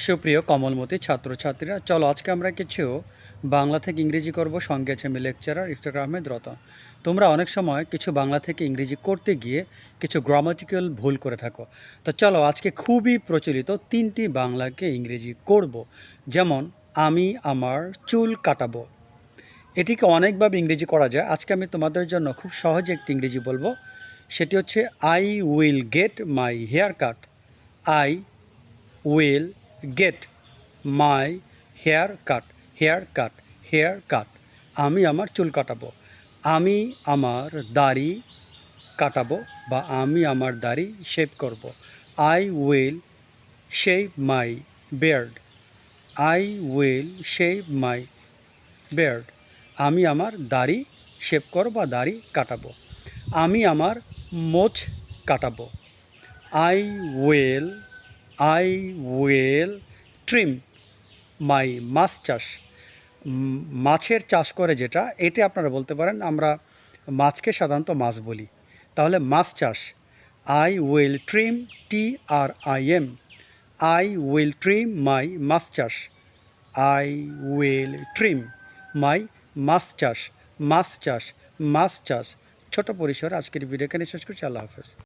সুপ্রিয় কমলমতি ছাত্রছাত্রীরা, চলো আজকে আমরা কিছু বাংলা থেকে ইংরেজি করব। সঙ্গে আছে আমি লেকচারার ইফতেখার আহমেদ রতন। তোমরা অনেক সময় কিছু বাংলা থেকে ইংরেজি করতে গিয়ে কিছু গ্রামাটিক্যাল ভুল করে থাকো। তো চলো আজকে খুবই প্রচলিত তিনটি বাংলাকে ইংরেজি করব। যেমন আমি আমার চুল কাটাবো, এটিকে অনেকভাবে ইংরেজি করা যায়। আজকে আমি তোমাদের জন্য খুব সহজে একটি ইংরেজি বলবো, সেটি হচ্ছে I will get my hair cut. I will get my hair cut. Hair cut, hair cut. আমি আমার চুল কাটাবো। আমি আমার দাড়ি কাটাবো বা আমি আমার দাড়ি শেভ করব। I will shave my beard. I will shave my beard. আমি আমার দাড়ি শেভ করব বা দাড়ি কাটাবো। আমি আমার মোচ কাটাবো। I will I will trim my moustache. মাছের চাষ করে যেটা, এটা আপনারা বলতে পারেন। আমরা মাছকে সাধারণত মাছ বলি, তাহলে মাছ চাষ। I will trim, TRIM। I will trim my মাছ চাষ। I will trim my moustache. মাছ চাষ, মাছ চাষ। ছোট পরিসরে আজকের ভিডিও এখানে শেষ করছি। আল্লাহ হাফেজ।